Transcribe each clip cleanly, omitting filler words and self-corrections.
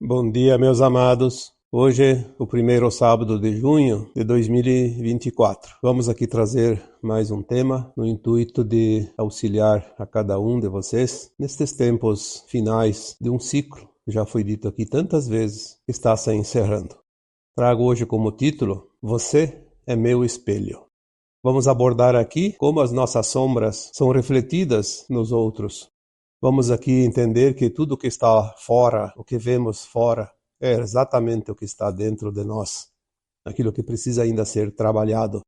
Bom dia, meus amados. Hoje é o primeiro sábado de junho de 2024. Vamos aqui trazer mais um tema no intuito de auxiliar a cada um de vocês nestes tempos finais de um ciclo, que já foi dito aqui tantas vezes, que está se encerrando. Trago hoje como título: Você é meu espelho. Vamos abordar aqui como as nossas sombras são refletidas nos outros. Vamos aqui entender que tudo que está fora, o que vemos fora, é exatamente o que está dentro de nós, aquilo que precisa ainda ser trabalhado.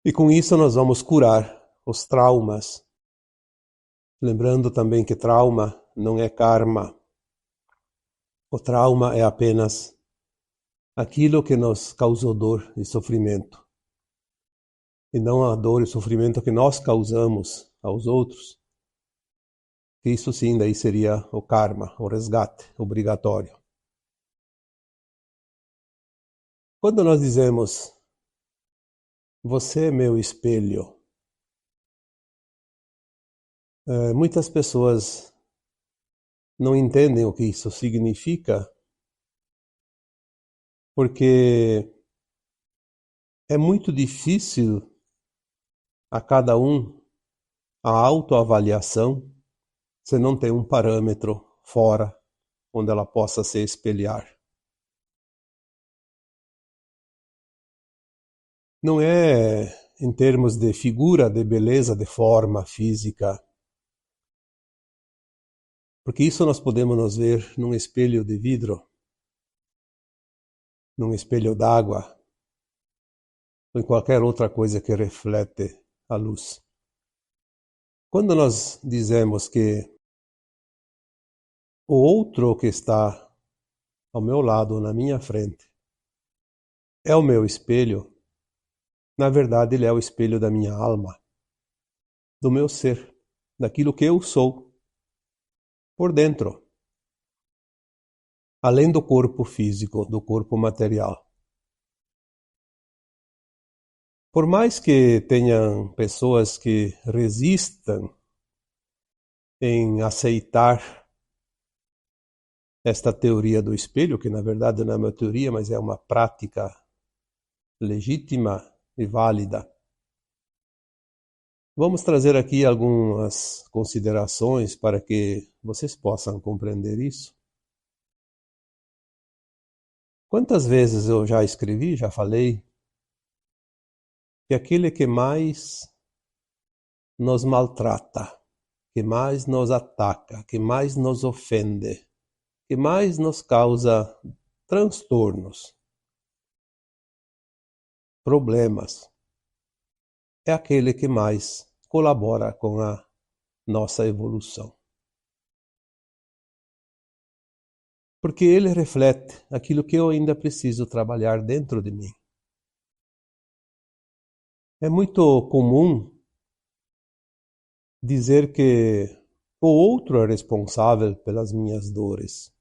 E com isso nós vamos curar os traumas. Lembrando também que trauma não é karma. O trauma é apenas aquilo que nos causou dor e sofrimento. E não a dor e sofrimento que nós causamos aos outros. Isso sim, daí seria o karma, o resgate obrigatório. Quando nós dizemos, você é meu espelho, muitas pessoas não entendem o que isso significa, porque é muito difícil a cada um a autoavaliação se não tem um parâmetro fora onde ela possa se espelhar. Não é em termos de figura, de beleza, de forma física, porque isso nós podemos nos ver num espelho de vidro, num espelho d'água, ou em qualquer outra coisa que reflete a luz. Quando nós dizemos que o outro que está ao meu lado, na minha frente, é o meu espelho, na verdade ele é o espelho da minha alma, do meu ser, daquilo que eu sou, por dentro, além do corpo físico, do corpo material. Por mais que tenham pessoas que resistam em aceitar esta teoria do espelho, que na verdade não é uma teoria, mas é uma prática legítima e válida. Vamos trazer aqui algumas considerações para que vocês possam compreender isso. Quantas vezes eu já escrevi, já falei, que aquele que mais nos maltrata, que mais nos ataca, que mais nos ofende, que mais nos causa transtornos, problemas, é aquele que mais colabora com a nossa evolução. Porque ele reflete aquilo que eu ainda preciso trabalhar dentro de mim. É muito comum dizer que o outro é responsável pelas minhas dores,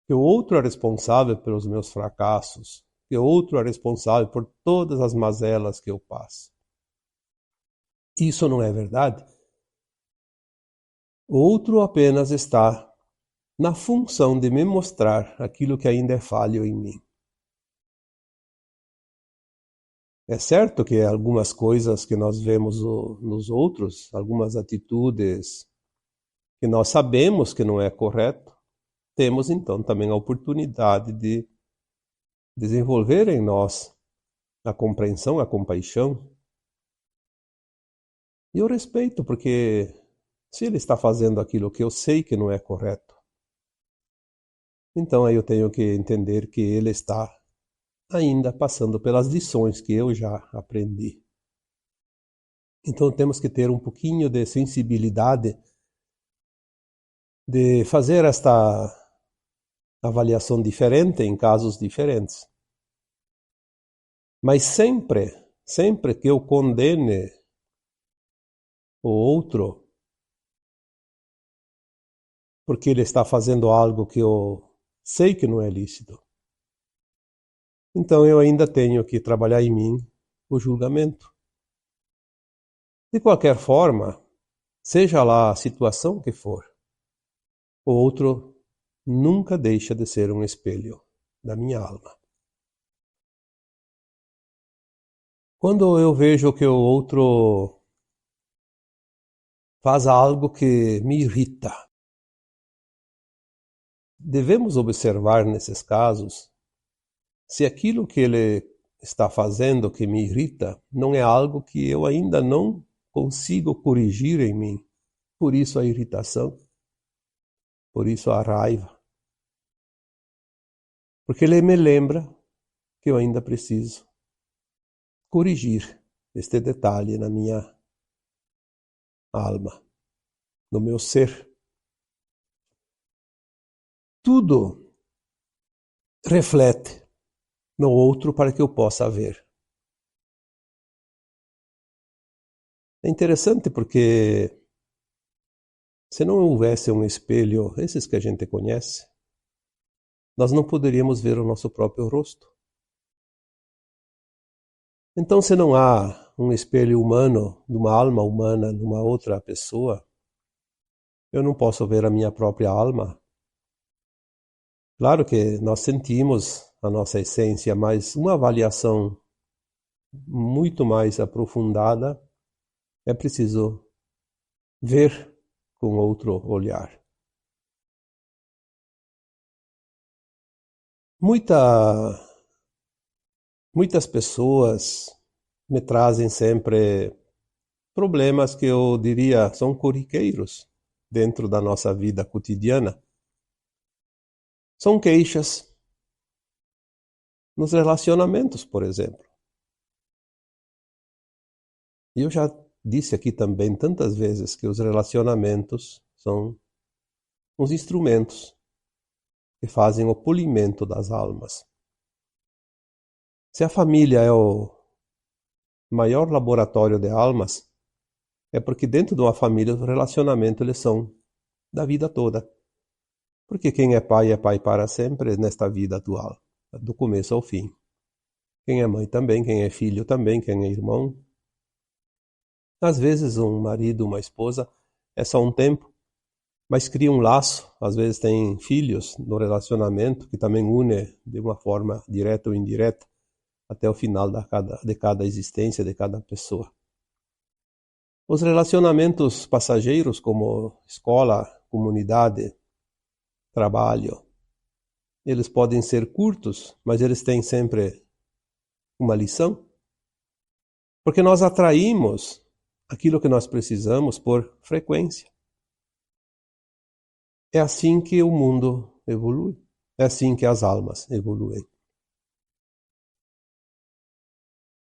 que o outro é responsável pelos meus fracassos, que o outro é responsável por todas as mazelas que eu passo. Isso não é verdade. O outro apenas está na função de me mostrar aquilo que ainda é falho em mim. É certo que algumas coisas que nós vemos nos outros, algumas atitudes que nós sabemos que não é correto, temos então também a oportunidade de desenvolver em nós a compreensão, a compaixão e o respeito, porque se ele está fazendo aquilo que eu sei que não é correto, então aí eu tenho que entender que ele está ainda passando pelas lições que eu já aprendi. Então temos que ter um pouquinho de sensibilidade de fazer esta avaliação diferente em casos diferentes. Mas sempre que eu condene o outro porque ele está fazendo algo que eu sei que não é lícito, então eu ainda tenho que trabalhar em mim o julgamento. De qualquer forma, seja lá a situação que for, o outro nunca deixa de ser um espelho da minha alma. Quando eu vejo que o outro faz algo que me irrita, devemos observar nesses casos se aquilo que ele está fazendo que me irrita não é algo que eu ainda não consigo corrigir em mim. Por isso a irritação, por isso a raiva. Porque ele me lembra que eu ainda preciso corrigir este detalhe na minha alma, no meu ser. Tudo reflete no outro para que eu possa ver. É interessante porque se não houvesse um espelho, esses que a gente conhece, nós não poderíamos ver o nosso próprio rosto. Então, se não há um espelho humano, de uma alma humana, numa outra pessoa, eu não posso ver a minha própria alma. Claro que nós sentimos a nossa essência, mas uma avaliação muito mais aprofundada é preciso ver com outro olhar. Muitas pessoas me trazem sempre problemas que eu diria são corriqueiros dentro da nossa vida cotidiana. São queixas nos relacionamentos, por exemplo. E eu já disse aqui também tantas vezes que os relacionamentos são os instrumentos que fazem o polimento das almas. Se a família é o maior laboratório de almas, é porque dentro de uma família os relacionamentos eles são da vida toda. Porque quem é pai para sempre nesta vida atual, do começo ao fim. Quem é mãe também, quem é filho também, quem é irmão. Às vezes um marido, uma esposa, é só um tempo, mas cria um laço. Às vezes tem filhos no relacionamento que também une de uma forma direta ou indireta até o final de cada existência de cada pessoa. Os relacionamentos passageiros como escola, comunidade, trabalho, eles podem ser curtos, mas eles têm sempre uma lição. Porque nós atraímos aquilo que nós precisamos por frequência. É assim que o mundo evolui. É assim que as almas evoluem.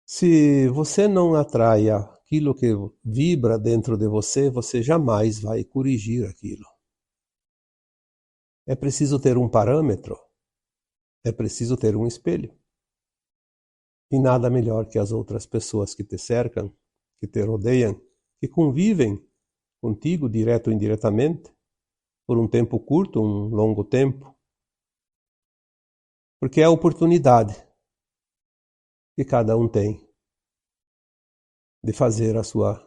Se você não atrai aquilo que vibra dentro de você, você jamais vai corrigir aquilo. É preciso ter um parâmetro. É preciso ter um espelho. E nada melhor que as outras pessoas que te cercam, que te rodeiam, que convivem contigo direto ou indiretamente, por um tempo curto, um longo tempo. Porque é a oportunidade que cada um tem de fazer a sua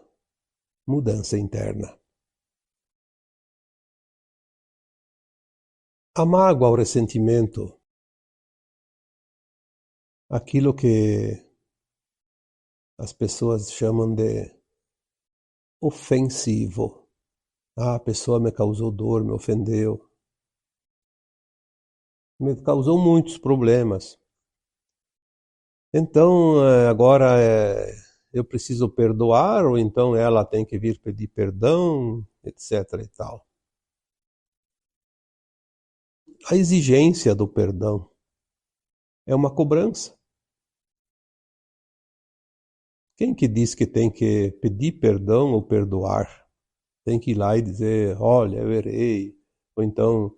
mudança interna. A mágoa, o ressentimento, aquilo que as pessoas chamam de ofensivo. A pessoa me causou dor, me ofendeu, me causou muitos problemas. Então, agora eu preciso perdoar, ou então ela tem que vir pedir perdão, etc. e tal. A exigência do perdão é uma cobrança. Quem que diz que tem que pedir perdão ou perdoar? Tem que ir lá e dizer, olha, eu errei, ou então,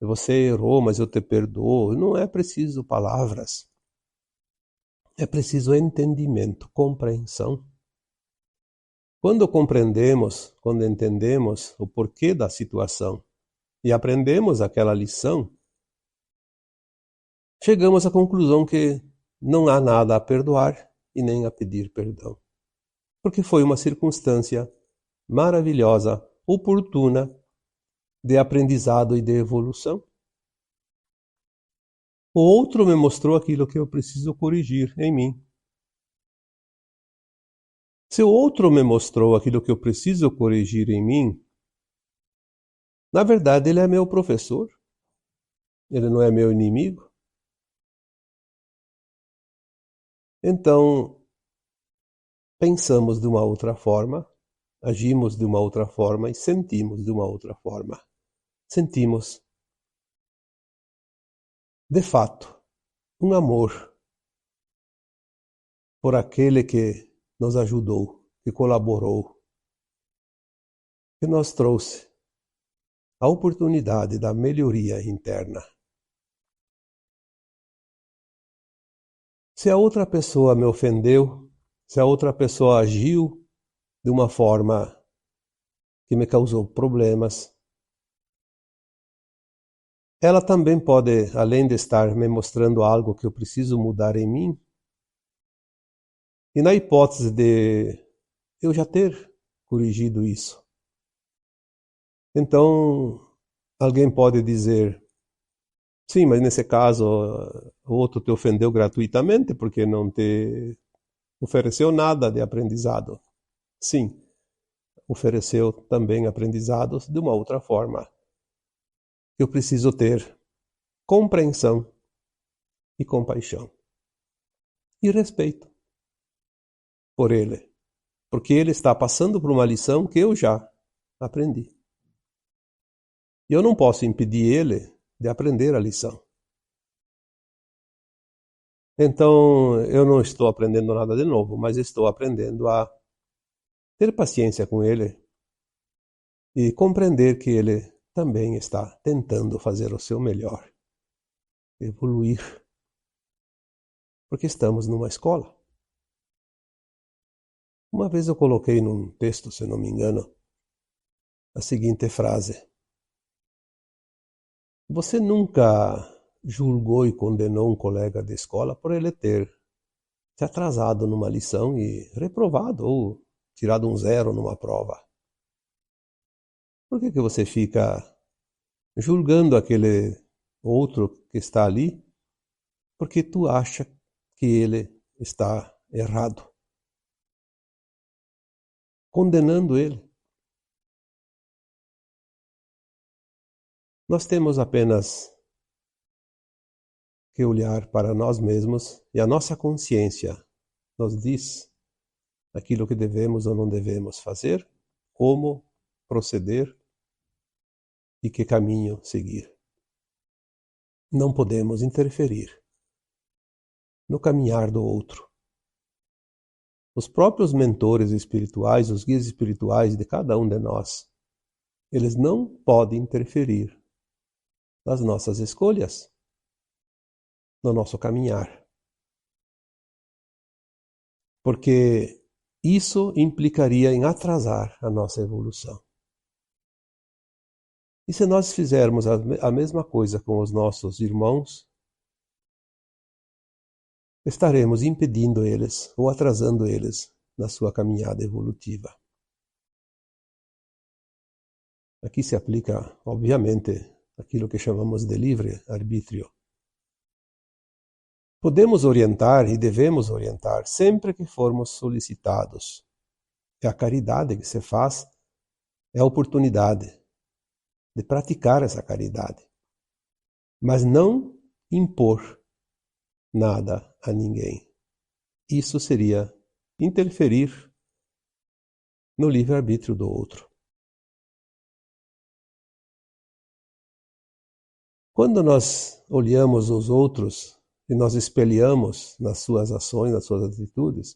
você errou, mas eu te perdoo. Não é preciso palavras. É preciso entendimento, compreensão. Quando compreendemos, quando entendemos o porquê da situação e aprendemos aquela lição, chegamos à conclusão que não há nada a perdoar e nem a pedir perdão. Porque foi uma circunstância maravilhosa, oportuna, de aprendizado e de evolução. O outro me mostrou aquilo que eu preciso corrigir em mim. Se o outro me mostrou aquilo que eu preciso corrigir em mim, na verdade ele é meu professor, ele não é meu inimigo. Então, pensamos de uma outra forma, agimos de uma outra forma e sentimos de uma outra forma. Sentimos, de fato, um amor por aquele que nos ajudou, que colaborou, que nos trouxe a oportunidade da melhoria interna. Se a outra pessoa me ofendeu, se a outra pessoa agiu de uma forma que me causou problemas, ela também pode, além de estar me mostrando algo que eu preciso mudar em mim, e na hipótese de eu já ter corrigido isso, então alguém pode dizer: sim, mas nesse caso o outro te ofendeu gratuitamente porque não te ofereceu nada de aprendizado. Sim, ofereceu também aprendizados de uma outra forma. Eu preciso ter compreensão e compaixão e respeito por ele, porque ele está passando por uma lição que eu já aprendi. E eu não posso impedir ele de aprender a lição. Então, eu não estou aprendendo nada de novo, mas estou aprendendo a ter paciência com ele e compreender que ele também está tentando fazer o seu melhor, evoluir, porque estamos numa escola. Uma vez eu coloquei num texto, se não me engano, a seguinte frase: você nunca julgou e condenou um colega de escola por ele ter se atrasado numa lição e reprovado ou tirado um 0 numa prova. Por que você fica julgando aquele outro que está ali porque tu acha que ele está errado, condenando ele? Nós temos apenas que olhar para nós mesmos e a nossa consciência nos diz aquilo que devemos ou não devemos fazer, como proceder e que caminho seguir. Não podemos interferir no caminhar do outro. Os próprios mentores espirituais, os guias espirituais de cada um de nós, eles não podem interferir nas nossas escolhas, no nosso caminhar. Porque isso implicaria em atrasar a nossa evolução. E se nós fizermos a mesma coisa com os nossos irmãos, estaremos impedindo eles ou atrasando eles na sua caminhada evolutiva. Aqui se aplica, obviamente, aquilo que chamamos de livre-arbítrio. Podemos orientar e devemos orientar sempre que formos solicitados. É a caridade que se faz, é a oportunidade de praticar essa caridade, mas não impor nada a ninguém. Isso seria interferir no livre-arbítrio do outro. Quando nós olhamos os outros e nós espelhamos nas suas ações, nas suas atitudes,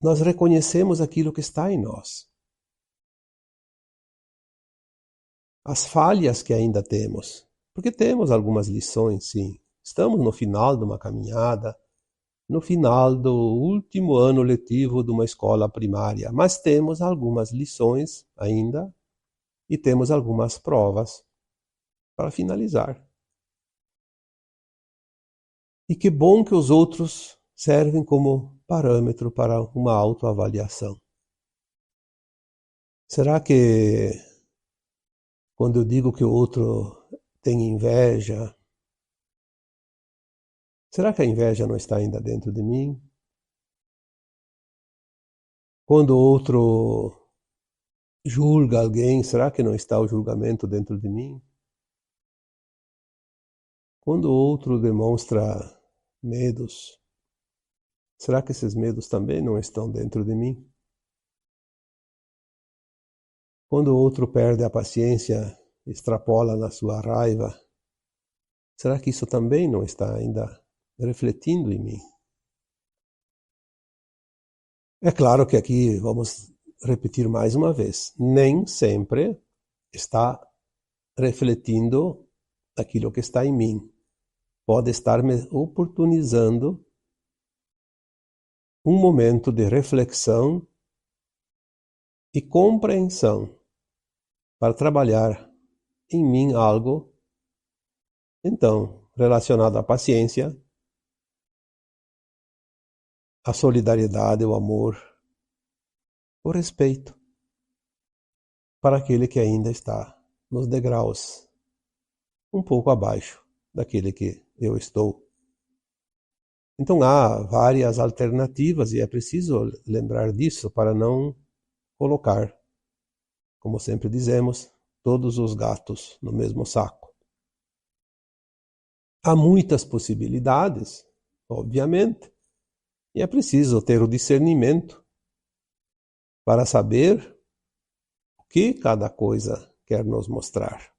nós reconhecemos aquilo que está em nós. As falhas que ainda temos, porque temos algumas lições, sim. Estamos no final de uma caminhada, no final do último ano letivo de uma escola primária, mas temos algumas lições ainda e temos algumas provas para finalizar. E que bom que os outros servem como parâmetro para uma autoavaliação. Será que quando eu digo que o outro tem inveja. Será que a inveja não está ainda dentro de mim? Quando o outro julga alguém, será que não está o julgamento dentro de mim? Quando o outro demonstra medos, será que esses medos também não estão dentro de mim? Quando o outro perde a paciência, extrapola na sua raiva, será que isso também não está ainda refletindo em mim? É claro que aqui vamos repetir mais uma vez, nem sempre está refletindo aquilo que está em mim. Pode estar me oportunizando um momento de reflexão e compreensão para trabalhar em mim algo, então, relacionado à paciência, à solidariedade, o amor, o respeito para aquele que ainda está nos degraus um pouco abaixo daquele que eu estou. Então há várias alternativas e é preciso lembrar disso para não colocar, como sempre dizemos, todos os gatos no mesmo saco. Há muitas possibilidades, obviamente, e é preciso ter o discernimento para saber o que cada coisa quer nos mostrar.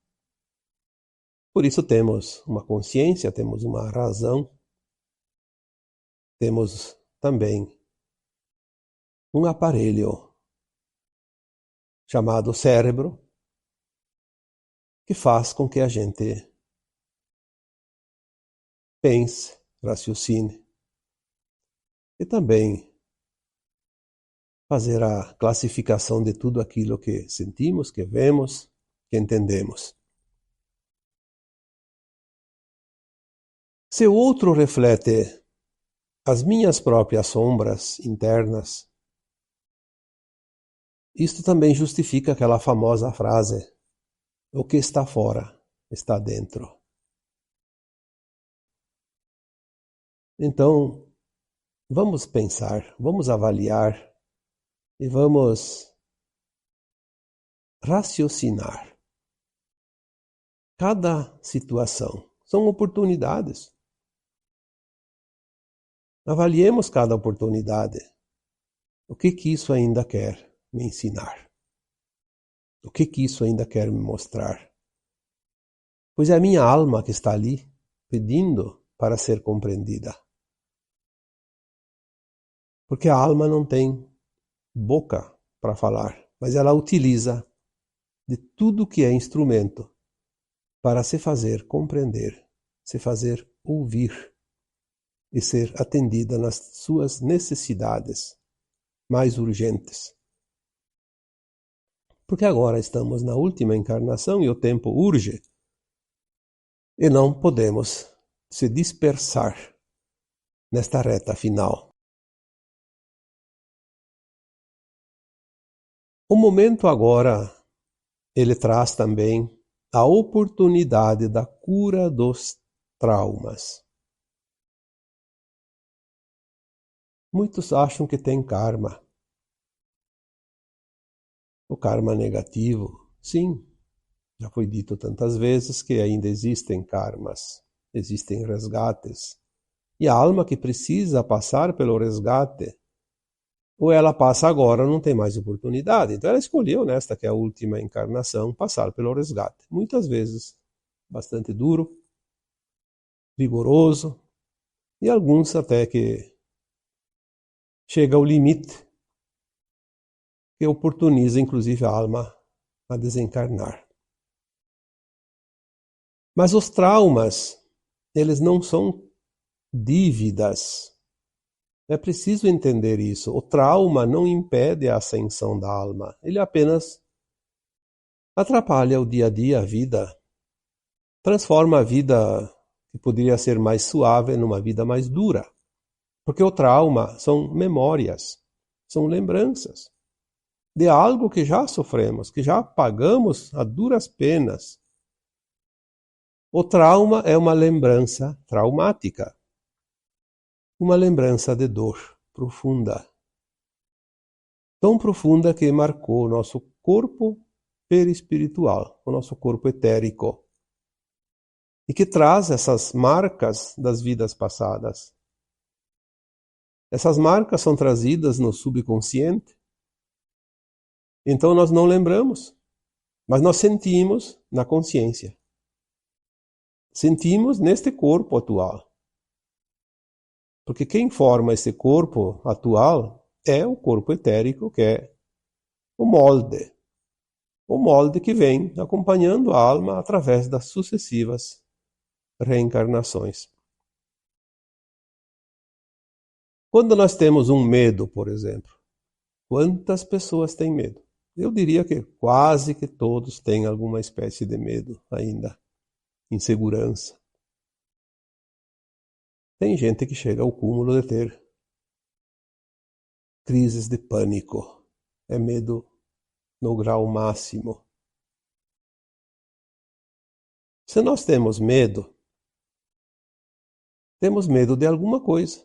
Por isso temos uma consciência, temos uma razão, temos também um aparelho chamado cérebro, que faz com que a gente pense, raciocine e também fazer a classificação de tudo aquilo que sentimos, que vemos, que entendemos. Se o outro reflete as minhas próprias sombras internas, isto também justifica aquela famosa frase: o que está fora está dentro. Então, vamos pensar, vamos avaliar e vamos raciocinar. Cada situação são oportunidades. Avaliemos cada oportunidade. O que isso ainda quer me ensinar? O que isso ainda quer me mostrar? Pois é a minha alma que está ali, pedindo para ser compreendida. Porque a alma não tem boca para falar, mas ela utiliza de tudo que é instrumento para se fazer compreender, se fazer ouvir e ser atendida nas suas necessidades mais urgentes. Porque agora estamos na última encarnação e o tempo urge e não podemos se dispersar nesta reta final. O momento agora, ele traz também a oportunidade da cura dos traumas. Muitos acham que tem karma. O karma negativo, sim, já foi dito tantas vezes que ainda existem karmas, existem resgates. E a alma que precisa passar pelo resgate, ou ela passa agora, não tem mais oportunidade. Então ela escolheu, nesta que é a última encarnação, passar pelo resgate. Muitas vezes bastante duro, vigoroso, e alguns até que chega ao limite, que oportuniza inclusive a alma a desencarnar. Mas os traumas, eles não são dívidas. É preciso entender isso. O trauma não impede a ascensão da alma. Ele apenas atrapalha o dia a dia, a vida. Transforma a vida que poderia ser mais suave numa vida mais dura. Porque o trauma são memórias, são lembranças de algo que já sofremos, que já pagamos a duras penas. O trauma é uma lembrança traumática, uma lembrança de dor profunda, tão profunda que marcou o nosso corpo perispiritual, o nosso corpo etérico, e que traz essas marcas das vidas passadas. Essas marcas são trazidas no subconsciente, então nós não lembramos, mas nós sentimos na consciência. Sentimos neste corpo atual. Porque quem forma esse corpo atual é o corpo etérico, que é o molde. O molde que vem acompanhando a alma através das sucessivas reencarnações. Quando nós temos um medo, por exemplo, quantas pessoas têm medo? Eu diria que quase que todos têm alguma espécie de medo ainda, insegurança. Tem gente que chega ao cúmulo de ter crises de pânico. É medo no grau máximo. Se nós temos medo de alguma coisa.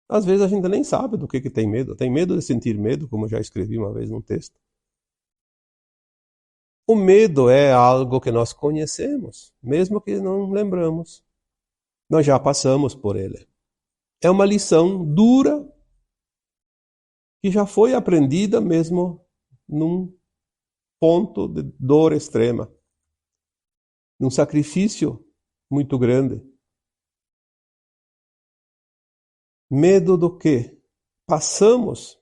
Às vezes a gente nem sabe do que tem medo. Tem medo de sentir medo, como eu já escrevi uma vez num texto. O medo é algo que nós conhecemos, mesmo que não lembramos. Nós já passamos por ele. É uma lição dura que já foi aprendida mesmo num ponto de dor extrema, num sacrifício muito grande. Medo do que passamos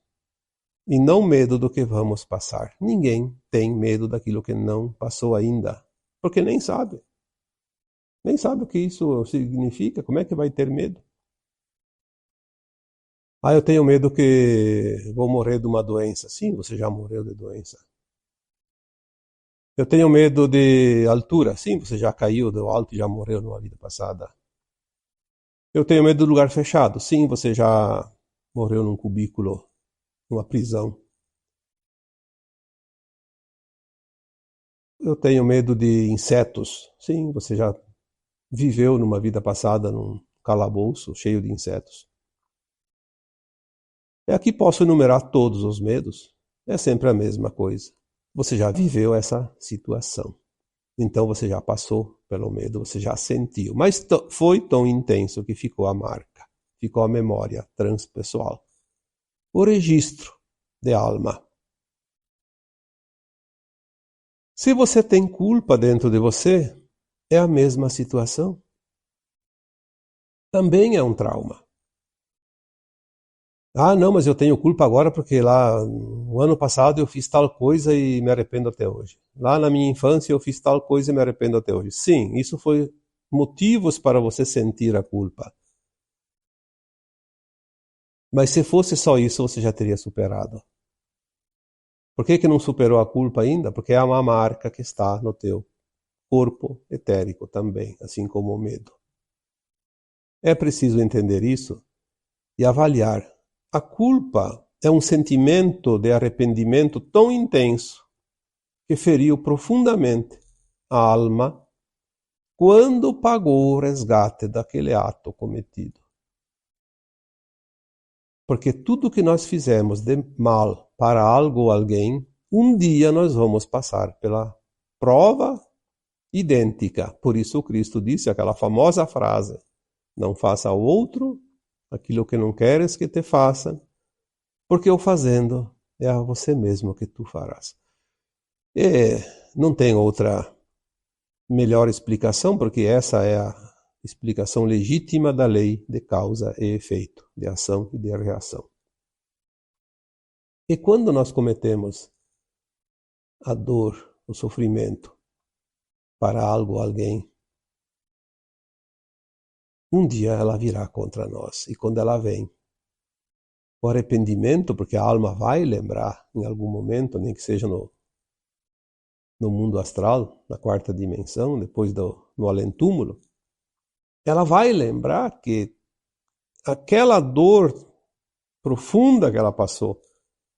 e não medo do que vamos passar. Ninguém tem medo daquilo que não passou ainda, porque nem sabe. Nem sabe o que isso significa, como é que vai ter medo? Ah, eu tenho medo que vou morrer de uma doença. Sim, você já morreu de doença. Eu tenho medo de altura. Sim, você já caiu do alto e já morreu numa vida passada. Eu tenho medo do lugar fechado. Sim, você já morreu num cubículo, numa prisão. Eu tenho medo de insetos. Sim, você já viveu numa vida passada num calabouço cheio de insetos. E aqui posso enumerar todos os medos. É sempre a mesma coisa. Você já viveu essa situação. Então você já passou pelo medo, você já sentiu. Mas foi tão intenso que ficou a marca, ficou a memória transpessoal. O registro de alma. Se você tem culpa dentro de você, é a mesma situação. Também é um trauma. Ah, não, mas eu tenho culpa agora porque lá no ano passado eu fiz tal coisa e me arrependo até hoje. Lá na minha infância eu fiz tal coisa e me arrependo até hoje. Sim, isso foi motivos para você sentir a culpa. Mas se fosse só isso, você já teria superado. Por que não superou a culpa ainda? Porque é uma marca que está no teu corpo etérico também, assim como o medo. É preciso entender isso e avaliar. A culpa é um sentimento de arrependimento tão intenso que feriu profundamente a alma quando pagou o resgate daquele ato cometido. Porque tudo que nós fizemos de mal para algo ou alguém, um dia nós vamos passar pela prova idêntica. Por isso Cristo disse aquela famosa frase: não faça ao outro aquilo que não queres que te façam, porque o fazendo é a você mesmo que tu farás. E não tem outra melhor explicação, porque essa é a explicação legítima da lei de causa e efeito, de ação e de reação. E quando nós cometemos a dor, o sofrimento para algo ou alguém, um dia ela virá contra nós. E quando ela vem, o arrependimento, porque a alma vai lembrar em algum momento, nem que seja no mundo astral, na quarta dimensão, depois no além-túmulo, ela vai lembrar que aquela dor profunda que ela passou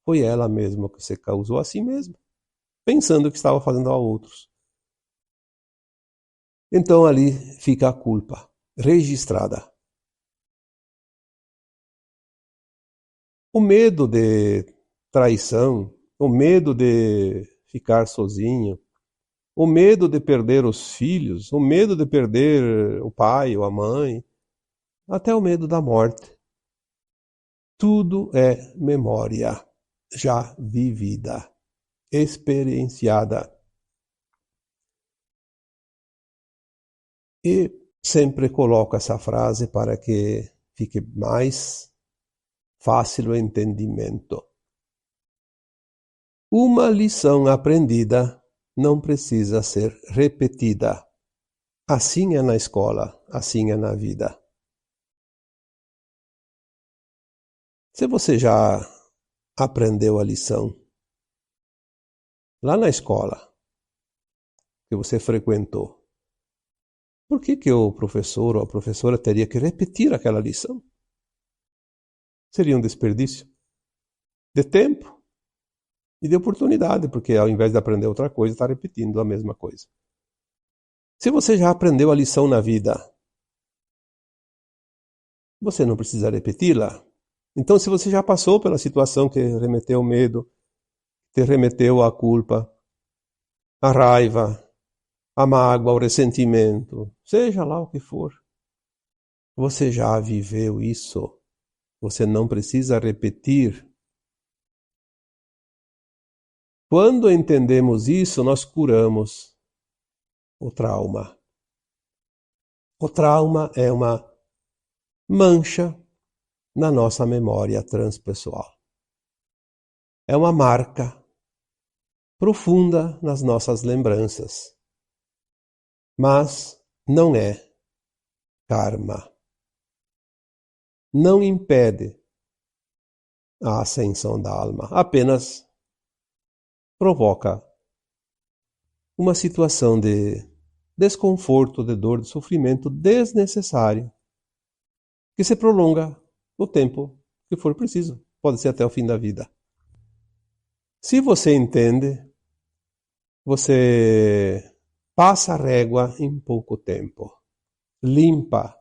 foi ela mesma que se causou a si mesma, pensando que estava fazendo a outros. Então ali fica a culpa registrada. O medo de traição, o medo de ficar sozinho, o medo de perder os filhos, o medo de perder o pai ou a mãe, até o medo da morte. Tudo é memória já vivida, experienciada. E sempre coloco essa frase para que fique mais fácil o entendimento. Uma lição aprendida não precisa ser repetida. Assim é na escola, assim é na vida. Se você já aprendeu a lição lá na escola que você frequentou, por que o professor ou a professora teria que repetir aquela lição? Seria um desperdício de tempo e de oportunidade, porque ao invés de aprender outra coisa, está repetindo a mesma coisa. Se você já aprendeu a lição na vida, você não precisa repeti-la. Então, se você já passou pela situação que remeteu ao medo, te remeteu à culpa, à raiva, à mágoa, ao ressentimento, seja lá o que for, você já viveu isso. Você não precisa repetir. Quando entendemos isso, nós curamos o trauma. O trauma é uma mancha na nossa memória transpessoal. É uma marca profunda nas nossas lembranças. Mas não é karma. Não impede a ascensão da alma, apenas provoca uma situação de desconforto, de dor, de sofrimento desnecessário, que se prolonga o tempo que for preciso, pode ser até o fim da vida. Se você entende, você passa a régua em pouco tempo. Limpa.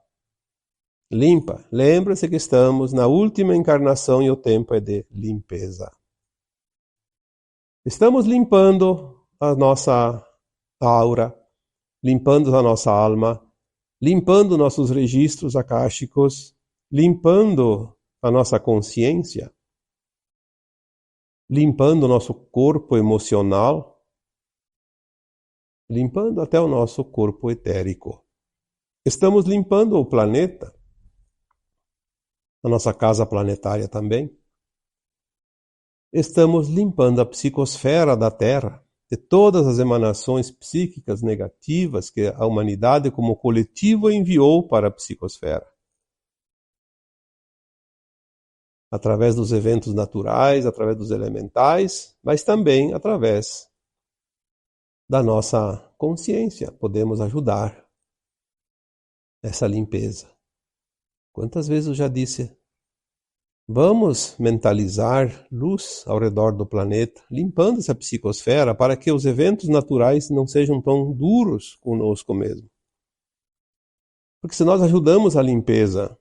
Lembra-se que estamos na última encarnação e o tempo é de limpeza. Estamos limpando a nossa aura, limpando a nossa alma, limpando nossos registros akáshicos, limpando a nossa consciência, limpando o nosso corpo emocional, limpando até o nosso corpo etérico. Estamos limpando o planeta, a nossa casa planetária também. Estamos limpando a psicosfera da Terra de todas as emanações psíquicas negativas que a humanidade como coletivo enviou para a psicosfera. Através dos eventos naturais, através dos elementais, mas também através da nossa consciência. Podemos ajudar essa limpeza. Quantas vezes eu já disse, vamos mentalizar luz ao redor do planeta, limpando essa psicosfera para que os eventos naturais não sejam tão duros conosco mesmo. Porque se nós ajudamos a limpeza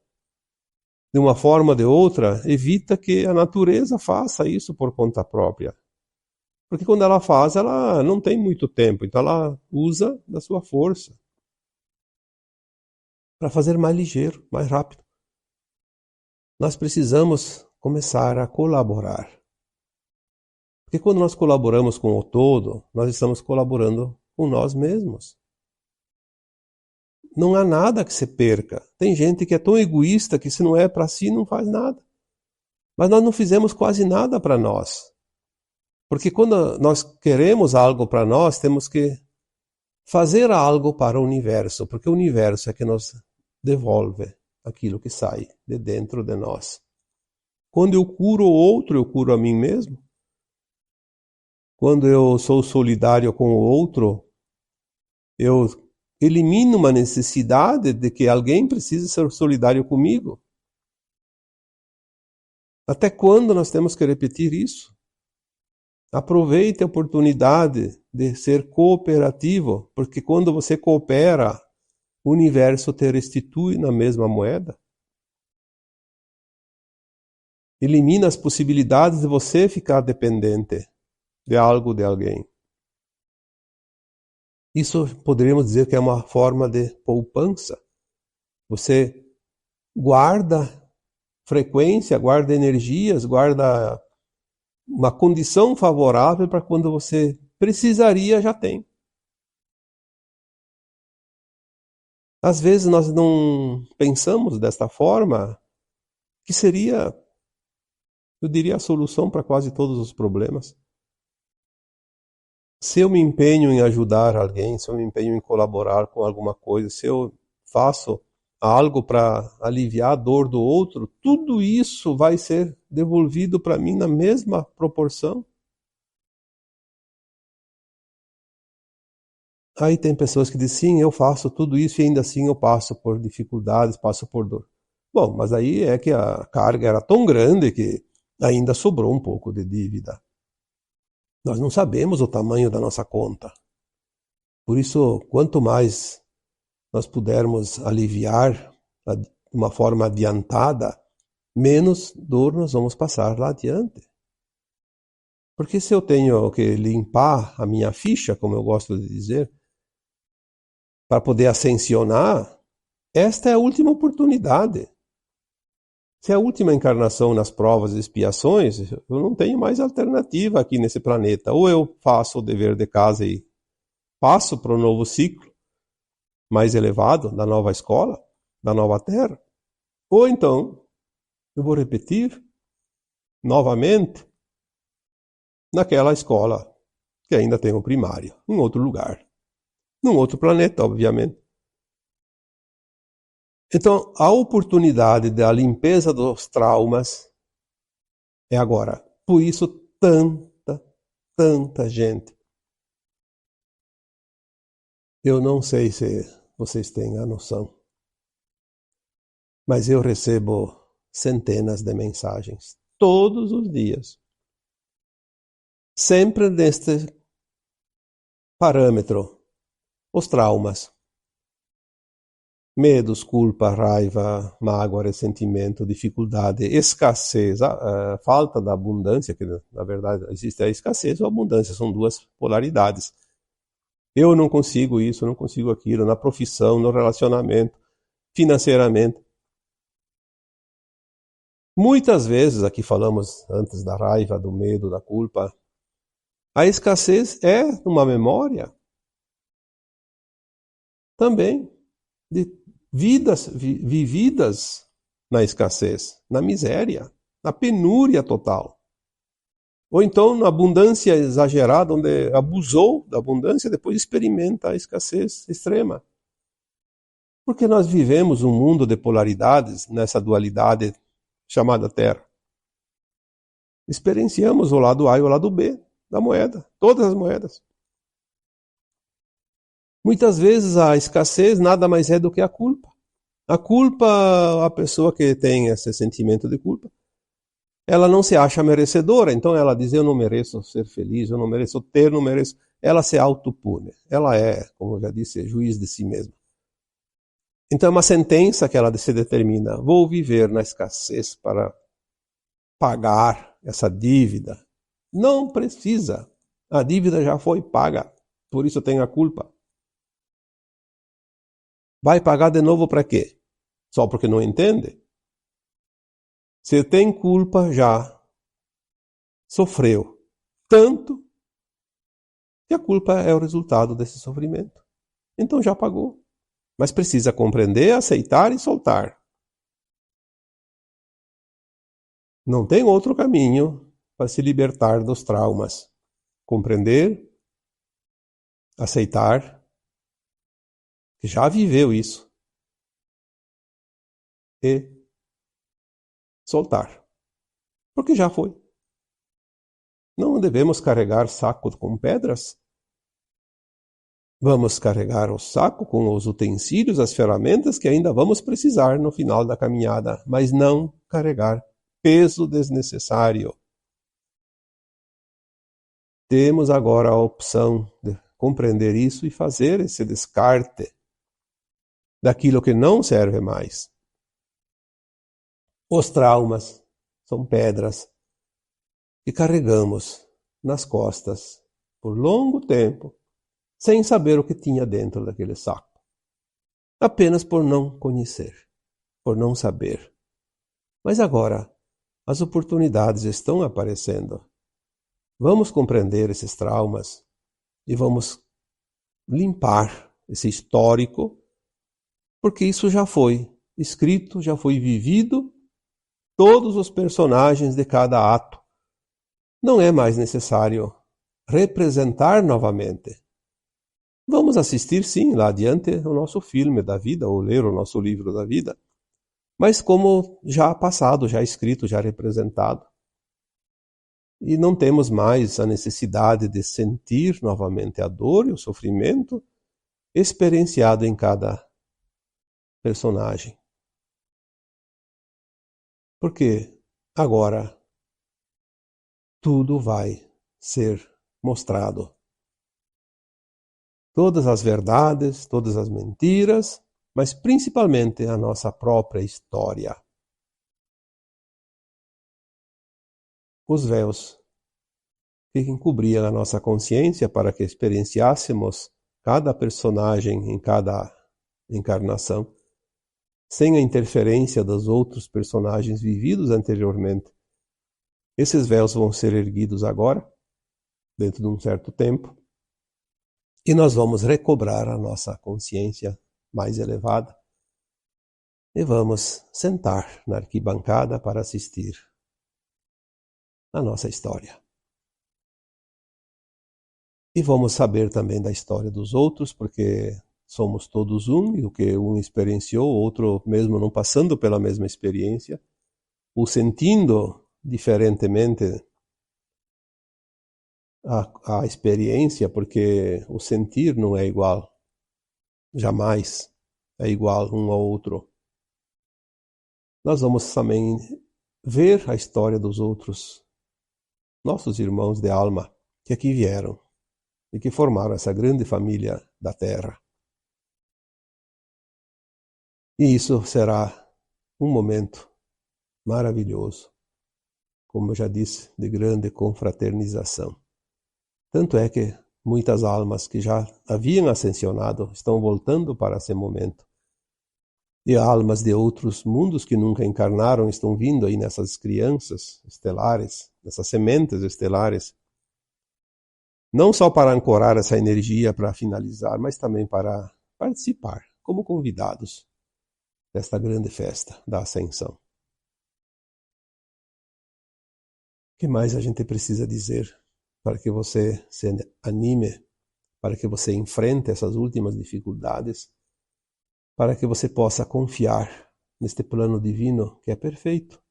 de uma forma ou de outra, evita que a natureza faça isso por conta própria. Porque quando ela faz, ela não tem muito tempo, então ela usa da sua força para fazer mais ligeiro, mais rápido. Nós precisamos começar a colaborar. Porque quando nós colaboramos com o todo, nós estamos colaborando com nós mesmos. Não há nada que se perca. Tem gente que é tão egoísta que se não é para si, não faz nada. Mas nós não fizemos quase nada para nós. Porque quando nós queremos algo para nós, temos que fazer algo para o universo, porque o universo é que nos devolve aquilo que sai de dentro de nós. Quando eu curo o outro, eu curo a mim mesmo. Quando eu sou solidário com o outro, eu elimino uma necessidade de que alguém precise ser solidário comigo. Até quando nós temos que repetir isso? Aproveite a oportunidade de ser cooperativo, porque quando você coopera, o universo te restitui na mesma moeda. Elimina as possibilidades de você ficar dependente de algo, de alguém. Isso poderíamos dizer que é uma forma de poupança. Você guarda frequência, guarda energias, guarda uma condição favorável para quando você precisaria, já tem. Às vezes nós não pensamos desta forma, que seria, eu diria, a solução para quase todos os problemas. Se eu me empenho em ajudar alguém, se eu me empenho em colaborar com alguma coisa, se eu faço algo para aliviar a dor do outro, tudo isso vai ser devolvido para mim na mesma proporção. Aí tem pessoas que dizem, sim, eu faço tudo isso e ainda assim eu passo por dificuldades, passo por dor. Bom, mas aí é que a carga era tão grande que ainda sobrou um pouco de dívida. Nós não sabemos o tamanho da nossa conta. Por isso, quanto mais nós pudermos aliviar de uma forma adiantada, menos dor nós vamos passar lá adiante. Porque se eu tenho que limpar a minha ficha, como eu gosto de dizer, para poder ascensionar, esta é a última oportunidade. Se é a última encarnação nas provas e expiações, eu não tenho mais alternativa aqui nesse planeta. Ou eu faço o dever de casa e passo para o novo ciclo mais elevado da nova escola, da nova terra, ou então eu vou repetir novamente naquela escola que ainda tem o primário, em outro lugar, num outro planeta, obviamente. Então, a oportunidade da limpeza dos traumas é agora. Por isso, tanta gente. Eu não sei se vocês têm a noção, mas eu recebo centenas de mensagens todos os dias. Sempre neste parâmetro, os traumas. Medos, culpa, raiva, mágoa, ressentimento, dificuldade, escassez, a falta da abundância, que na verdade existe a escassez ou a abundância, são duas polaridades. Eu não consigo isso, não consigo aquilo, na profissão, no relacionamento, financeiramente. Muitas vezes, aqui falamos antes da raiva, do medo, da culpa, a escassez é uma memória também de vidas vividas na escassez, na miséria, na penúria total. Ou então na abundância exagerada, onde abusou da abundância, depois experimenta a escassez extrema. Porque nós vivemos um mundo de polaridades, nessa dualidade chamada Terra. Experienciamos o lado A e o lado B da moeda, todas as moedas. Muitas vezes a escassez nada mais é do que a culpa. A culpa, a pessoa que tem esse sentimento de culpa, ela não se acha merecedora, então ela diz, eu não mereço ser feliz, eu não mereço ter, não mereço. Ela se autopune. Ela é, como eu já disse, juiz de si mesma. Então é uma sentença que ela se determina, vou viver na escassez para pagar essa dívida. Não precisa. A dívida já foi paga, por isso tem a culpa. Vai pagar de novo para quê? Só porque não entende? Você tem culpa já, sofreu tanto, que a culpa é o resultado desse sofrimento. Então já pagou. Mas precisa compreender, aceitar e soltar. Não tem outro caminho para se libertar dos traumas. Compreender, aceitar, que já viveu isso, e soltar. Porque já foi. Não devemos carregar saco com pedras. Vamos carregar o saco com os utensílios, as ferramentas que ainda vamos precisar no final da caminhada, mas não carregar peso desnecessário. temos agora a opção de compreender isso e fazer esse descarte daquilo que não serve mais. Os traumas são pedras que carregamos nas costas por longo tempo, sem saber o que tinha dentro daquele saco. Apenas por não conhecer, por não saber. Mas agora, as oportunidades estão aparecendo. Vamos compreender esses traumas e vamos limpar esse histórico, porque isso já foi escrito, já foi vivido, todos os personagens de cada ato. Não é mais necessário representar novamente. Vamos assistir, sim, lá adiante o nosso filme da vida, ou ler o nosso livro da vida, mas como já passado, já escrito, já representado. E não temos mais a necessidade de sentir novamente a dor e o sofrimento experienciado em cada personagem. Porque agora tudo vai ser mostrado. Todas as verdades, todas as mentiras, mas principalmente a nossa própria história. Os véus que encobriam a nossa consciência para que experienciássemos cada personagem em cada encarnação, sem a interferência dos outros personagens vividos anteriormente. Esses véus vão ser erguidos agora, dentro de um certo tempo, e nós vamos recobrar a nossa consciência mais elevada e vamos sentar na arquibancada para assistir a nossa história. E vamos saber também da história dos outros, porque somos todos um, e o que um experienciou, o outro mesmo não passando pela mesma experiência, ou sentindo diferentemente a experiência, porque o sentir não é igual, jamais é igual um ao outro. Nós vamos também ver a história dos outros, nossos irmãos de alma, que aqui vieram e que formaram essa grande família da Terra. E isso será um momento maravilhoso, como eu já disse, de grande confraternização. Tanto é que muitas almas que já haviam ascensionado estão voltando para esse momento. E almas de outros mundos que nunca encarnaram estão vindo aí nessas crianças estelares, nessas sementes estelares, não só para ancorar essa energia para finalizar, mas também para participar como convidados desta grande festa da Ascensão. O que mais a gente precisa dizer para que você se anime, para que você enfrente essas últimas dificuldades, para que você possa confiar neste plano divino que é perfeito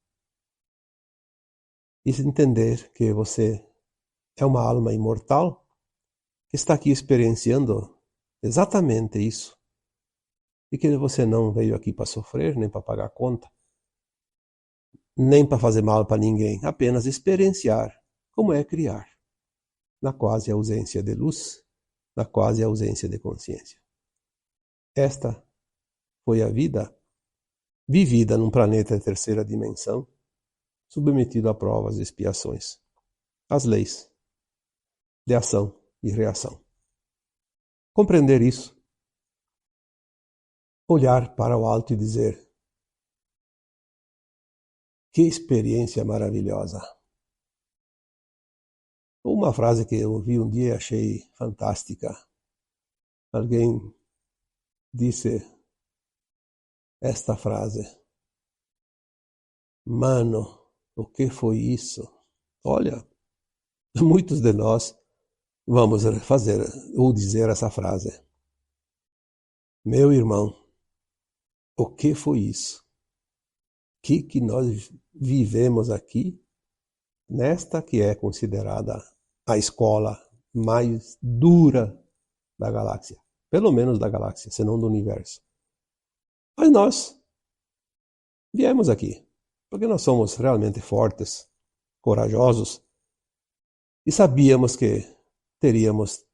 e entender que você é uma alma imortal que está aqui experienciando exatamente isso e que você não veio aqui para sofrer, nem para pagar conta, nem para fazer mal para ninguém, apenas experienciar como é criar na quase ausência de luz, na quase ausência de consciência. Esta foi a vida vivida num planeta de terceira dimensão, submetido a provas e expiações, as leis de ação e reação. Compreender isso, olhar para o alto e dizer: que experiência maravilhosa! Uma frase que eu ouvi um dia e achei fantástica. Alguém disse esta frase: mano, o que foi isso? Olha, muitos de nós vamos fazer ou dizer essa frase: meu irmão, o que foi isso? Que nós vivemos aqui, nesta que é considerada a escola mais dura da galáxia, pelo menos da galáxia, se não do universo. Mas nós viemos aqui porque nós somos realmente fortes, corajosos, E sabíamos que teríamos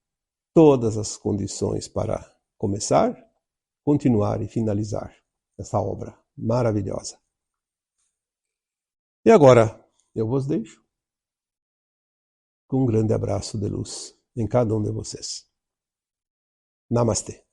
todas as condições para começar, continuar e finalizar essa obra maravilhosa. E agora eu vos deixo com um grande abraço de luz em cada um de vocês. Namastê.